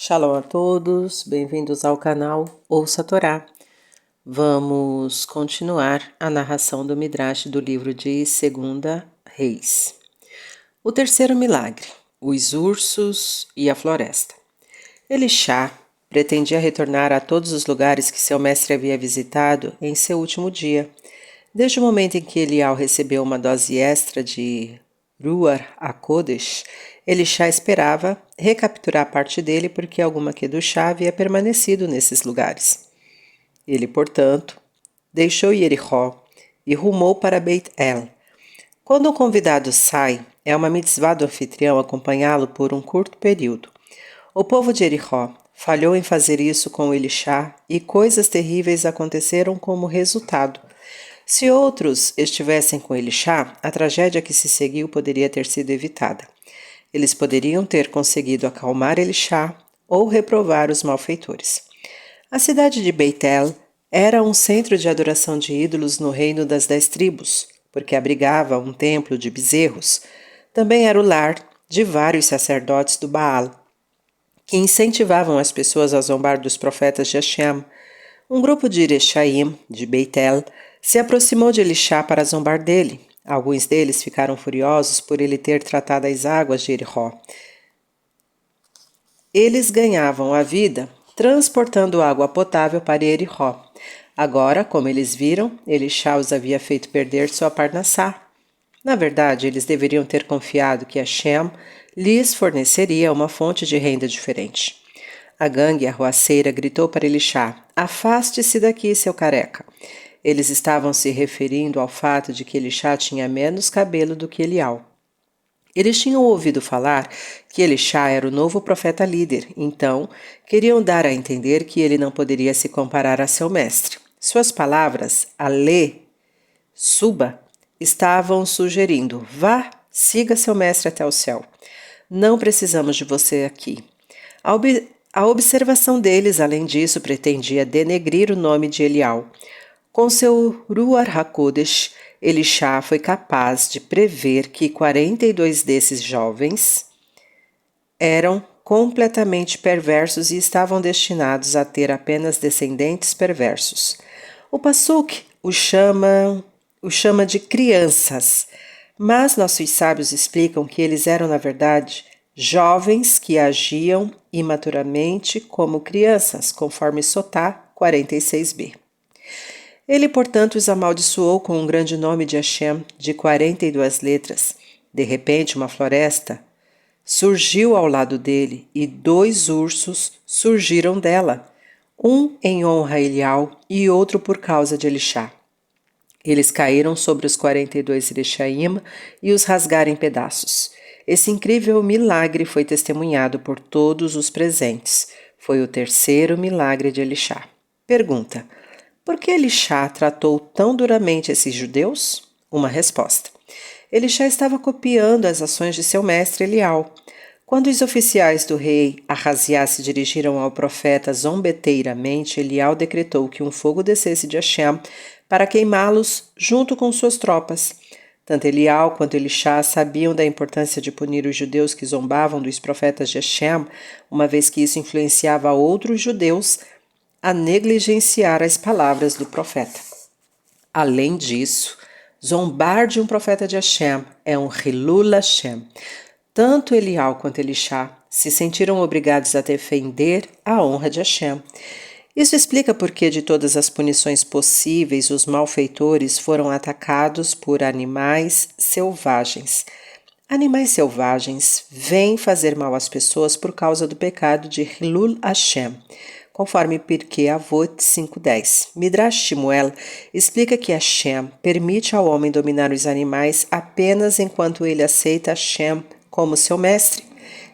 Shalom a todos, bem-vindos ao canal Ouça a Torá. Vamos continuar a narração do Midrash do livro de 2 Reis. O terceiro milagre, os ursos e a floresta. Elishá pretendia retornar a todos os lugares que seu mestre havia visitado em seu último dia. Desde o momento em que Elial recebeu uma dose extra de Ruar HaKodesh, Elishá esperava recapturar parte dele porque alguma Kedushá havia permanecido nesses lugares. Ele, portanto, deixou Jericó e rumou para Beit El. Quando um convidado sai, é uma mitzvah do anfitrião acompanhá-lo por um curto período. O povo de Jericó falhou em fazer isso com Elishá e coisas terríveis aconteceram como resultado. Se outros estivessem com Elishá, a tragédia que se seguiu poderia ter sido evitada. Eles poderiam ter conseguido acalmar Elishá ou reprovar os malfeitores. A cidade de Beit-El era um centro de adoração de ídolos no reino das 10 tribos, porque abrigava um templo de bezerros. Também era o lar de vários sacerdotes do Baal, que incentivavam as pessoas a zombar dos profetas de Hashem. Um grupo de Ireshaim, de Beit-El, se aproximou de Elishá para zombar dele. Alguns deles ficaram furiosos por ele ter tratado as águas de Jericó. Eles ganhavam a vida transportando água potável para Jericó. Agora, como eles viram, Elishá os havia feito perder sua parnassá. Na verdade, eles deveriam ter confiado que Hashem lhes forneceria uma fonte de renda diferente. A gangue arruaceira gritou para Elishá: "Afaste-se daqui, seu careca." Eles estavam se referindo ao fato de que Elishá tinha menos cabelo do que Elial. Eles tinham ouvido falar que Elishá era o novo profeta líder, então queriam dar a entender que ele não poderia se comparar a seu mestre. Suas palavras, alê, suba, estavam sugerindo: vá, siga seu mestre até o céu. Não precisamos de você aqui. A observação deles, além disso, pretendia denegrir o nome de Elial. Com seu Ruar HaKodesh, Elishá foi capaz de prever que 42 desses jovens eram completamente perversos e estavam destinados a ter apenas descendentes perversos. O Pasuk o chama de crianças, mas nossos sábios explicam que eles eram, na verdade, jovens que agiam imaturamente como crianças, conforme Sotá 46b. Ele, portanto, os amaldiçoou com um grande nome de Hashem, de 42 letras. De repente, uma floresta surgiu ao lado dele e 2 ursos surgiram dela, um em honra a Elial e outro por causa de Elishá. Eles caíram sobre os 42 Ireshaim e os rasgaram em pedaços. Esse incrível milagre foi testemunhado por todos os presentes. Foi o terceiro milagre de Elishá. Pergunta: por que Elishá tratou tão duramente esses judeus? Uma resposta: Elishá estava copiando as ações de seu mestre Elial. Quando os oficiais do rei Ahaziá se dirigiram ao profeta zombeteiramente, Elial decretou que um fogo descesse de Hashem para queimá-los junto com suas tropas. Tanto Elial quanto Elishá sabiam da importância de punir os judeus que zombavam dos profetas de Hashem, uma vez que isso influenciava outros judeus a negligenciar as palavras do profeta. Além disso, zombar de um profeta de Hashem é um Hilul Hashem. Tanto Elial quanto Elishá se sentiram obrigados a defender a honra de Hashem. Isso explica por que de todas as punições possíveis os malfeitores foram atacados por animais selvagens. Animais selvagens vêm fazer mal às pessoas por causa do pecado de Hilul Hashem, conforme Pirkei Avot 5.10. Midrash Shmuel explica que Hashem permite ao homem dominar os animais apenas enquanto ele aceita Hashem como seu mestre.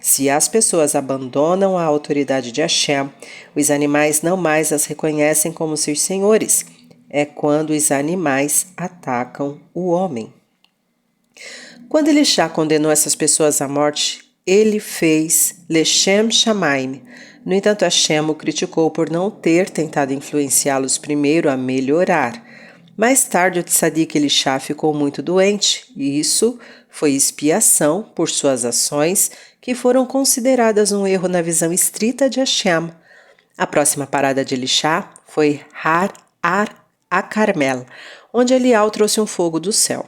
Se as pessoas abandonam a autoridade de Hashem, os animais não mais as reconhecem como seus senhores. É quando os animais atacam o homem. Quando Elishá condenou essas pessoas à morte, ele fez Leshem Shamaim. No entanto, Hashem o criticou por não ter tentado influenciá-los primeiro a melhorar. Mais tarde, o tzadik Elishá ficou muito doente, e isso foi expiação por suas ações que foram consideradas um erro na visão estrita de Hashem. A próxima parada de Elisha foi Har a-Carmel, onde Elial trouxe um fogo do céu.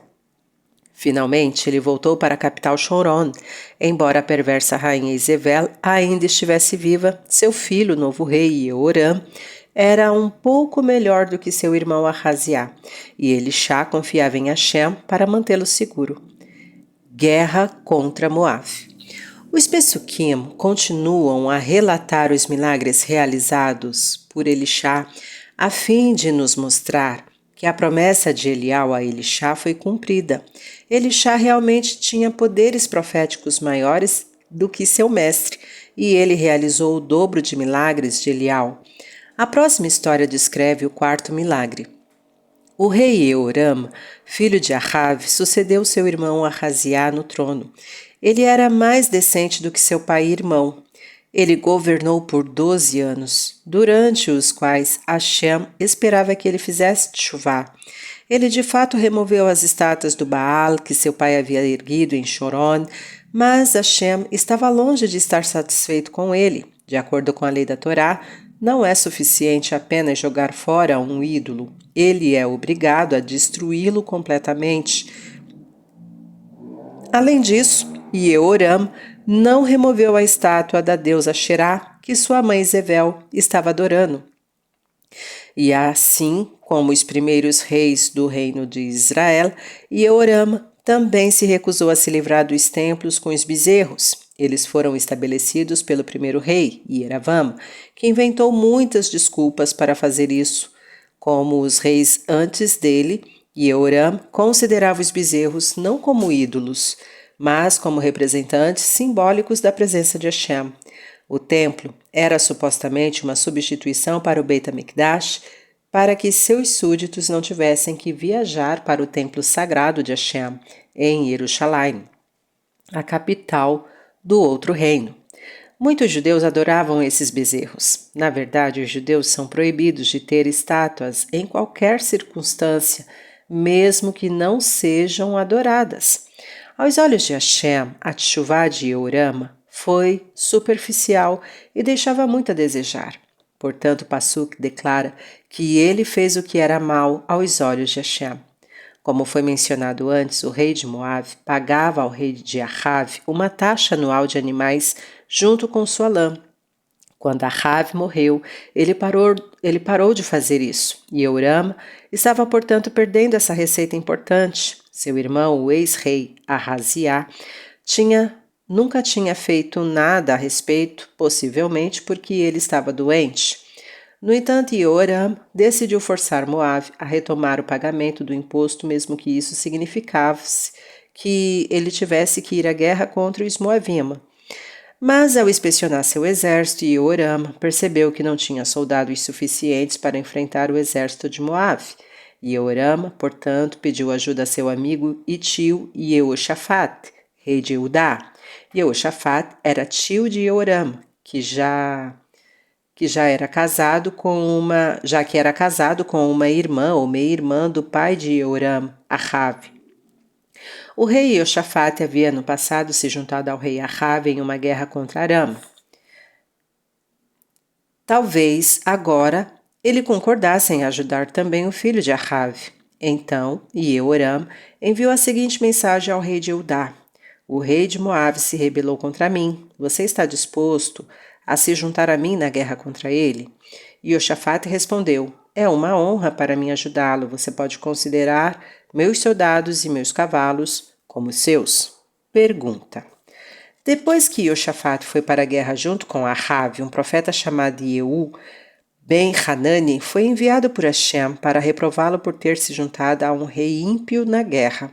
Finalmente, ele voltou para a capital Choron. Embora a perversa rainha Isabel ainda estivesse viva, seu filho, o novo rei Jehoram, era um pouco melhor do que seu irmão Ahaziá, e Elisha confiava em Hashem para mantê-lo seguro. Guerra contra Moabe. Os Pesukim continuam a relatar os milagres realizados por Elisha a fim de nos mostrar que a promessa de Elial a Elisha foi cumprida. Elisha realmente tinha poderes proféticos maiores do que seu mestre, e ele realizou o dobro de milagres de Elial. A próxima história descreve o quarto milagre. O rei Jehoram, filho de Ahav, sucedeu seu irmão Ahaziá no trono. Ele era mais decente do que seu pai e irmão. Ele governou por 12 anos, durante os quais Hashem esperava que ele fizesse chuvá. Ele de fato removeu as estátuas do Baal que seu pai havia erguido em Choron, mas Hashem estava longe de estar satisfeito com ele. De acordo com a lei da Torá, não é suficiente apenas jogar fora um ídolo. Ele é obrigado a destruí-lo completamente. Além disso, Jehoram não removeu a estátua da deusa Xerá que sua mãe Zevel estava adorando. E assim como os primeiros reis do reino de Israel, Jehoram também se recusou a se livrar dos templos com os bezerros. Eles foram estabelecidos pelo primeiro rei, Yeravam, que inventou muitas desculpas para fazer isso. Como os reis antes dele, Jehoram considerava os bezerros não como ídolos, mas como representantes simbólicos da presença de Hashem. O templo era supostamente uma substituição para o Beit HaMikdash, para que seus súditos não tivessem que viajar para o templo sagrado de Hashem, em Jerusalém, a capital do outro reino. Muitos judeus adoravam esses bezerros. Na verdade, os judeus são proibidos de ter estátuas em qualquer circunstância, mesmo que não sejam adoradas. Aos olhos de Hashem, a tchuvá de Jehoram foi superficial e deixava muito a desejar. Portanto, o Passuk declara que ele fez o que era mal aos olhos de Hashem. Como foi mencionado antes, o rei de Moabe pagava ao rei de Ahav uma taxa anual de animais junto com sua lã. Quando Ahav morreu, ele parou de fazer isso. E Jehoram estava, portanto, perdendo essa receita importante. Seu irmão, o ex-rei Ahaziá, nunca tinha feito nada a respeito, possivelmente porque ele estava doente. No entanto, Jehoram decidiu forçar Moabe a retomar o pagamento do imposto, mesmo que isso significasse que ele tivesse que ir à guerra contra os Moabima. Mas ao inspecionar seu exército, Jehoram percebeu que não tinha soldados suficientes para enfrentar o exército de Moabe. Jehoram, portanto, pediu ajuda a seu amigo e tio Jeoshafat, rei de Judá. Jeoshafat era tio de Jehoram, que era casado com uma irmã ou meia-irmã do pai de Jehoram, Ahav. O rei Jeoshafat havia no passado se juntado ao rei Ahav em uma guerra contra Aram. Talvez agora ele concordasse em ajudar também o filho de Ahav. Então, Jehoram enviou a seguinte mensagem ao rei de Judá: o rei de Moabe se rebelou contra mim. Você está disposto a se juntar a mim na guerra contra ele? E Jeoshafat respondeu: é uma honra para mim ajudá-lo. Você pode considerar meus soldados e meus cavalos como seus? Pergunta. Depois que Jeoshafat foi para a guerra junto com Ahav, um profeta chamado Jeú Ben-Hanani foi enviado por Hashem para reprová-lo por ter se juntado a um rei ímpio na guerra.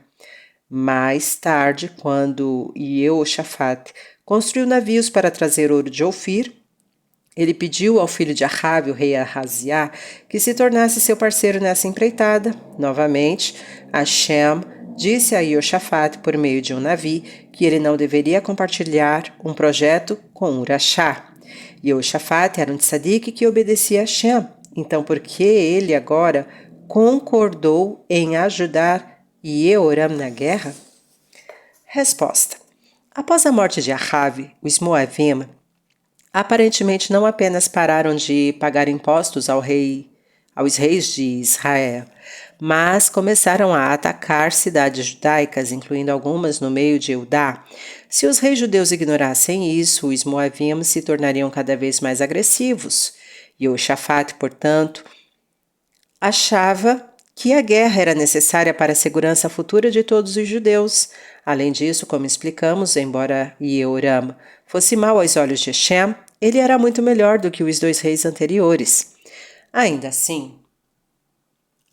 Mais tarde, quando Jeoshafat construiu navios para trazer ouro de Ofir, ele pediu ao filho de Ahav, o rei Ahaziá, que se tornasse seu parceiro nessa empreitada. Novamente, Hashem disse a Jeoshafat, por meio de um navio, que ele não deveria compartilhar um projeto com Urachá. Jeoshafat era um tzadik que obedecia a Hashem. Então, por que ele agora concordou em ajudar Jehoram na guerra? Resposta. Após a morte de Ahav, os Moavim aparentemente não apenas pararam de pagar impostos aos reis de Israel, mas começaram a atacar cidades judaicas, incluindo algumas no meio de Eudá. Se os reis judeus ignorassem isso, os Moavim se tornariam cada vez mais agressivos. Jeoshafate, portanto, achava que a guerra era necessária para a segurança futura de todos os judeus. Além disso, como explicamos, embora Jehoram fosse mau aos olhos de Shem, ele era muito melhor do que os dois reis anteriores. Ainda assim,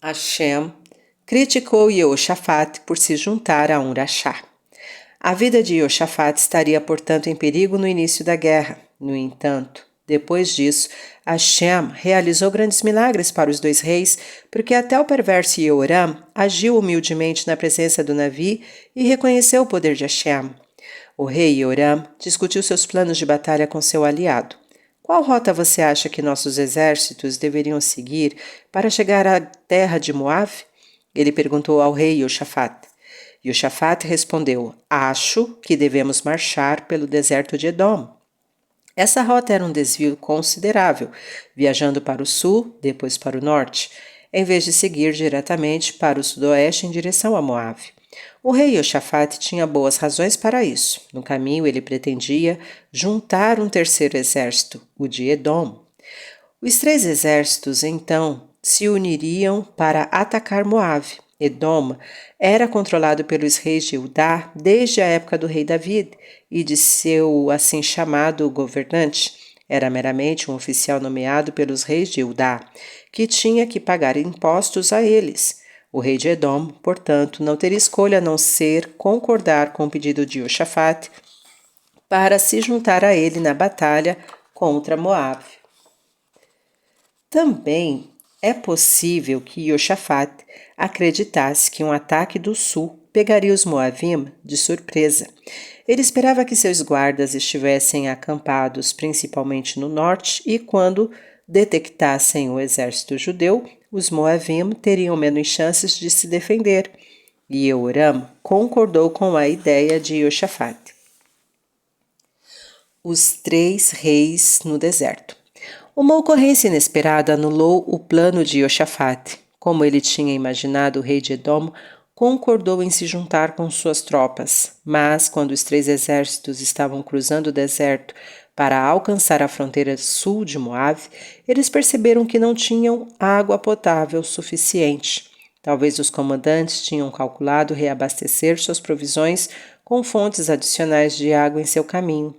Hashem criticou Jeoshafate por se juntar a Urachá. A vida de Jeoshafate estaria, portanto, em perigo no início da guerra. No entanto, depois disso, Hashem realizou grandes milagres para os dois reis, porque até o perverso Jehoram agiu humildemente na presença do Navi e reconheceu o poder de Hashem. O rei Jehoram discutiu seus planos de batalha com seu aliado. Qual rota você acha que nossos exércitos deveriam seguir para chegar à terra de Moab? Ele perguntou ao rei Jeoshafate. Jeoshafate respondeu: Acho que devemos marchar pelo deserto de Edom. Essa rota era um desvio considerável, viajando para o sul, depois para o norte, em vez de seguir diretamente para o sudoeste em direção a Moab. O rei Jeoshafate tinha boas razões para isso. No caminho, ele pretendia juntar um terceiro exército, o de Edom. Os três exércitos, então, se uniriam para atacar Moab. Edom era controlado pelos reis de Judá desde a época do rei David e de seu assim chamado governante. Era meramente um oficial nomeado pelos reis de Judá, que tinha que pagar impostos a eles. O rei de Edom, portanto, não teria escolha a não ser concordar com o pedido de Jeoshafate para se juntar a ele na batalha contra Moab. Também é possível que Jeoshafate acreditasse que um ataque do sul pegaria os Moavim de surpresa. Ele esperava que seus guardas estivessem acampados principalmente no norte e, quando detectassem o exército judeu, os Moavim teriam menos chances de se defender. E Jehoram concordou com a ideia de Jeoshafate. Os três reis no deserto. Uma ocorrência inesperada anulou o plano de Jeoshafate. Como ele tinha imaginado, o rei de Edom concordou em se juntar com suas tropas, mas quando os três exércitos estavam cruzando o deserto para alcançar a fronteira sul de Moab, eles perceberam que não tinham água potável suficiente. Talvez os comandantes tinham calculado reabastecer suas provisões com fontes adicionais de água em seu caminho.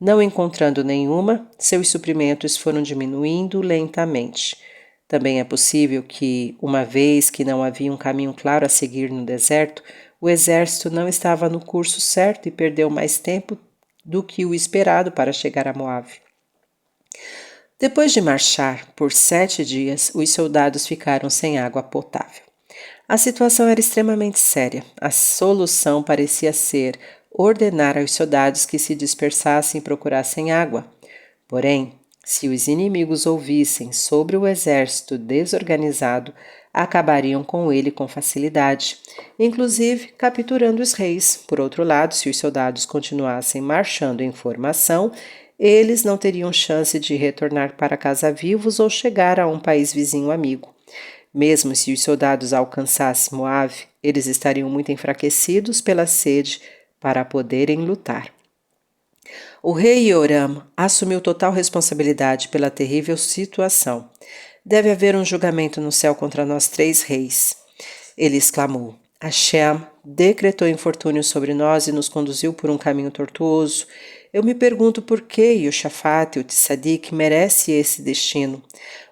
Não encontrando nenhuma, seus suprimentos foram diminuindo lentamente. Também é possível que, uma vez que não havia um caminho claro a seguir no deserto, o exército não estava no curso certo e perdeu mais tempo do que o esperado para chegar a Moab. Depois de marchar por 7 dias, os soldados ficaram sem água potável. A situação era extremamente séria. A solução parecia ser ordenar aos soldados que se dispersassem e procurassem água. Porém, se os inimigos ouvissem sobre o exército desorganizado, acabariam com ele com facilidade, inclusive capturando os reis. Por outro lado, se os soldados continuassem marchando em formação, eles não teriam chance de retornar para casa vivos ou chegar a um país vizinho amigo. Mesmo se os soldados alcançassem Moab, eles estariam muito enfraquecidos pela sede para poderem lutar. O rei Jehoram assumiu total responsabilidade pela terrível situação. Deve haver um julgamento no céu contra nós três reis. Ele exclamou. Hashem decretou infortúnio sobre nós e nos conduziu por um caminho tortuoso. Eu me pergunto por que Jeoshafate, o Tsadik, merece esse destino.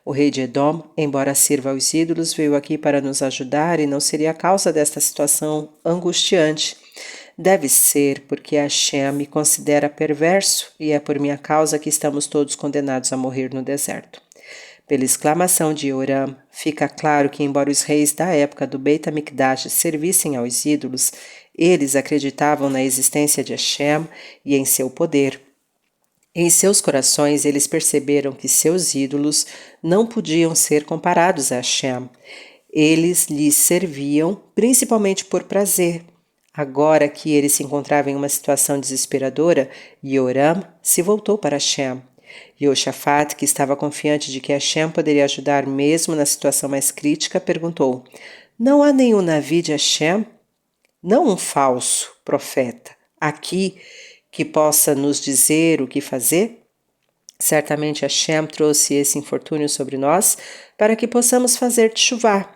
O rei de Edom, embora sirva aos ídolos, veio aqui para nos ajudar e não seria a causa desta situação angustiante. Deve ser porque Hashem me considera perverso e é por minha causa que estamos todos condenados a morrer no deserto. Pela exclamação de Jehoram, fica claro que, embora os reis da época do Beit HaMikdash servissem aos ídolos, eles acreditavam na existência de Hashem e em seu poder. Em seus corações, eles perceberam que seus ídolos não podiam ser comparados a Hashem. Eles lhes serviam principalmente por prazer. Agora que ele se encontrava em uma situação desesperadora, Yoram se voltou para Hashem. Yehoshafat, que estava confiante de que Hashem poderia ajudar mesmo na situação mais crítica, perguntou: Não há nenhum Navi de Hashem? Não um falso profeta aqui que possa nos dizer o que fazer? Certamente Hashem trouxe esse infortúnio sobre nós para que possamos fazer teshuvá.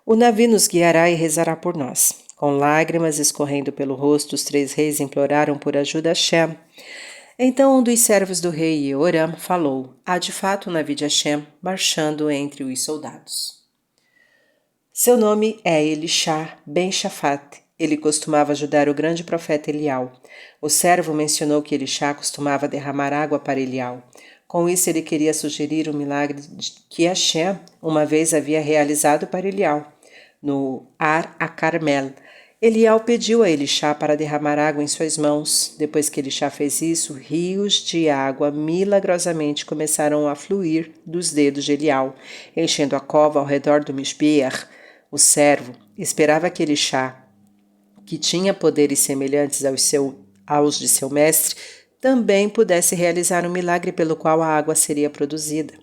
O Navi nos guiará e rezará por nós. Com lágrimas escorrendo pelo rosto, os 3 reis imploraram por ajuda a Hashem. Então um dos servos do rei Yehoram falou: Há de fato um Navi de Hashem marchando entre os soldados. Seu nome é Elisha ben Shafat. Ele costumava ajudar o grande profeta Elial. O servo mencionou que Elisha costumava derramar água para Elial. Com isso, ele queria sugerir o milagre que Hashem uma vez havia realizado para Elial, no Ar a-Carmel. Elial pediu a Elisha para derramar água em suas mãos. Depois que Elisha fez isso, rios de água milagrosamente começaram a fluir dos dedos de Elial, enchendo a cova ao redor do Mishbeach. O servo esperava que Elisha, que tinha poderes semelhantes aos de seu mestre, também pudesse realizar um milagre pelo qual a água seria produzida.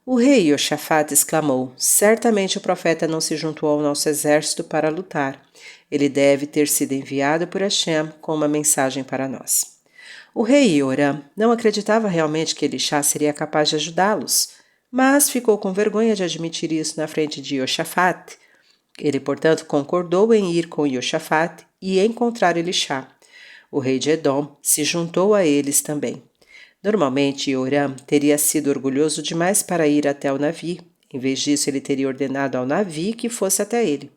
O rei Yehoshafat exclamou: Certamente o profeta não se juntou ao nosso exército para lutar. Ele deve ter sido enviado por Hashem com uma mensagem para nós. O rei Yoram não acreditava realmente que Elisha seria capaz de ajudá-los, mas ficou com vergonha de admitir isso na frente de Yehoshafat. Ele, portanto, concordou em ir com Yehoshafat e encontrar Elisha. O rei de Edom se juntou a eles também. Normalmente, Yoram teria sido orgulhoso demais para ir até o Navi. Em vez disso, ele teria ordenado ao Navi que fosse até ele.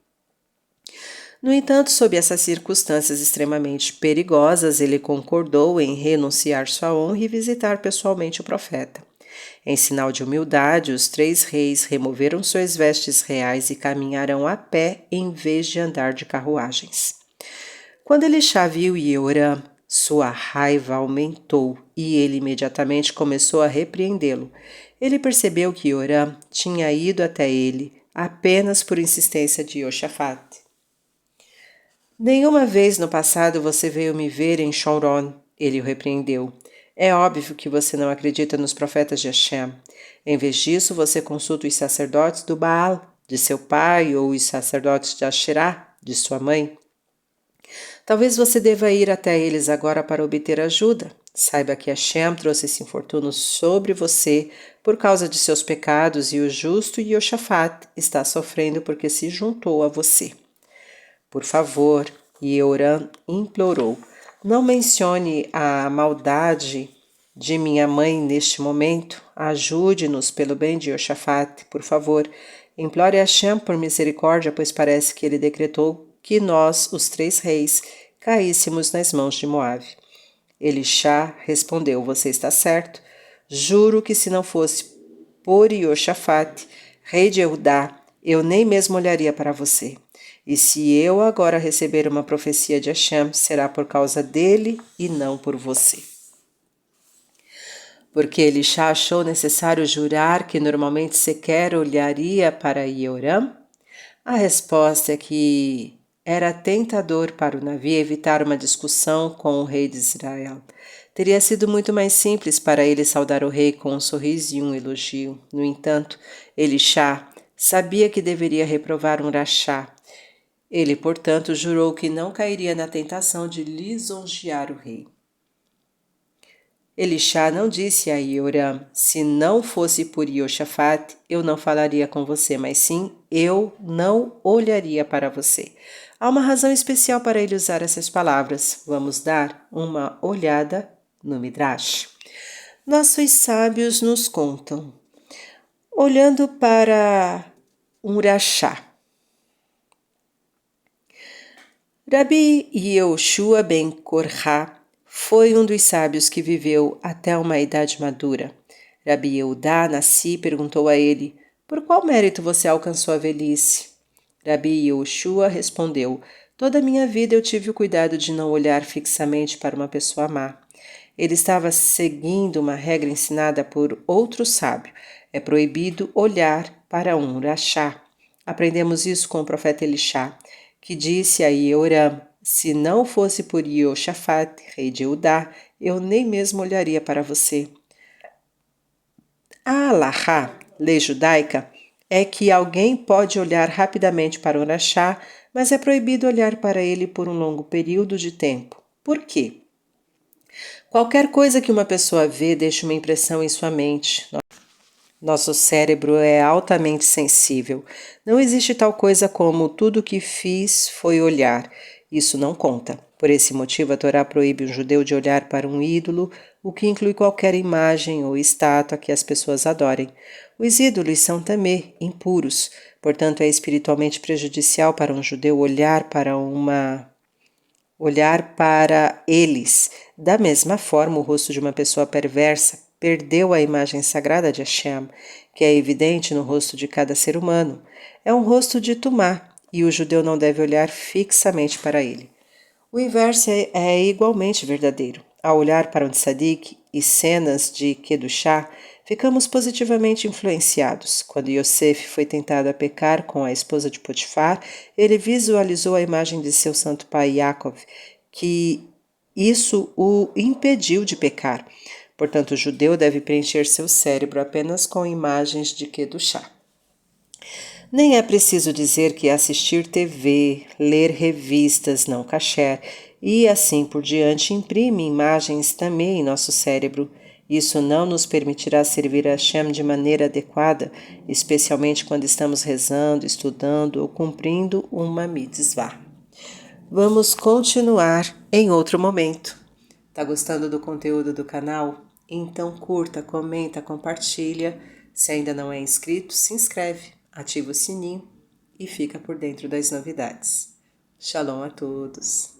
No entanto, sob essas circunstâncias extremamente perigosas, ele concordou em renunciar sua honra e visitar pessoalmente o profeta. Em sinal de humildade, os 3 reis removeram suas vestes reais e caminharam a pé em vez de andar de carruagens. Quando Elisha viu Yehoram, sua raiva aumentou e ele imediatamente começou a repreendê-lo. Ele percebeu que Yehoram tinha ido até ele apenas por insistência de Yehoshafat. Nenhuma vez no passado você veio me ver em Shomron, ele o repreendeu. É óbvio que você não acredita nos profetas de Hashem. Em vez disso, você consulta os sacerdotes do Baal, de seu pai, ou os sacerdotes de Asherá, de sua mãe. Talvez você deva ir até eles agora para obter ajuda. Saiba que Hashem trouxe esse infortúnio sobre você por causa de seus pecados e o justo Yehoshafat está sofrendo porque se juntou a você. Por favor, Yehoram implorou, não mencione a maldade de minha mãe neste momento. Ajude-nos pelo bem de Yehoshafat, por favor. Implore a Hashem por misericórdia, pois parece que ele decretou que nós, os 3 reis, caíssemos nas mãos de Moabe. Elisha respondeu: Você está certo. Juro que se não fosse por Yehoshafat, rei de Eudá, eu nem mesmo olharia para você. E se eu agora receber uma profecia de Hashem, será por causa dele e não por você. Porque Elisha achou necessário jurar que normalmente sequer olharia para Yehoram? A resposta é que era tentador para o Navi evitar uma discussão com o rei de Israel. Teria sido muito mais simples para ele saudar o rei com um sorriso e um elogio. No entanto, Elisha sabia que deveria reprovar um rachá. Ele, portanto, jurou que não cairia na tentação de lisonjear o rei. Elisha não disse a Yehoram: Se não fosse por Yehoshafat, eu não falaria com você, mas sim, eu não olharia para você. Há uma razão especial para ele usar essas palavras. Vamos dar uma olhada no Midrash. Nossos sábios nos contam. Olhando para um rachá. Rabi Yehoshua ben Korha foi um dos sábios que viveu até uma idade madura. Rabi Yehudá Nassi perguntou a ele: Por qual mérito você alcançou a velhice? Rabi Yehoshua respondeu: Toda a minha vida eu tive o cuidado de não olhar fixamente para uma pessoa má. Ele estava seguindo uma regra ensinada por outro sábio. É proibido olhar para um rachá. Aprendemos isso com o profeta Elisha, que disse a Yehoram: Se não fosse por Yehoshafat, rei de Judá, eu nem mesmo olharia para você. A Alahá, lei judaica, é que alguém pode olhar rapidamente para o Orachá, mas é proibido olhar para ele por um longo período de tempo. Por quê? Qualquer coisa que uma pessoa vê deixa uma impressão em sua mente. Nosso cérebro é altamente sensível. Não existe tal coisa como tudo que fiz foi olhar. Isso não conta. Por esse motivo, a Torá proíbe um judeu de olhar para um ídolo, o que inclui qualquer imagem ou estátua que as pessoas adorem. Os ídolos são também impuros, portanto, é espiritualmente prejudicial para um judeu olhar para eles. Da mesma forma, o rosto de uma pessoa perversa perdeu a imagem sagrada de Hashem, que é evidente no rosto de cada ser humano. É um rosto de Tumá, e o judeu não deve olhar fixamente para ele. O inverso é igualmente verdadeiro. Ao olhar para um tzadik e cenas de Kedushá, ficamos positivamente influenciados. Quando Yosef foi tentado a pecar com a esposa de Potifar, ele visualizou a imagem de seu santo pai Yaakov, que isso o impediu de pecar. Portanto, o judeu deve preencher seu cérebro apenas com imagens de Kedushá. Nem é preciso dizer que assistir TV, ler revistas não kasher e assim por diante imprime imagens também em nosso cérebro. Isso não nos permitirá servir a Hashem de maneira adequada, especialmente quando estamos rezando, estudando ou cumprindo uma mitzvah. Vamos continuar em outro momento. Tá gostando do conteúdo do canal? Então curta, comenta, compartilha. Se ainda não é inscrito, se inscreve, ativa o sininho e fica por dentro das novidades. Shalom a todos!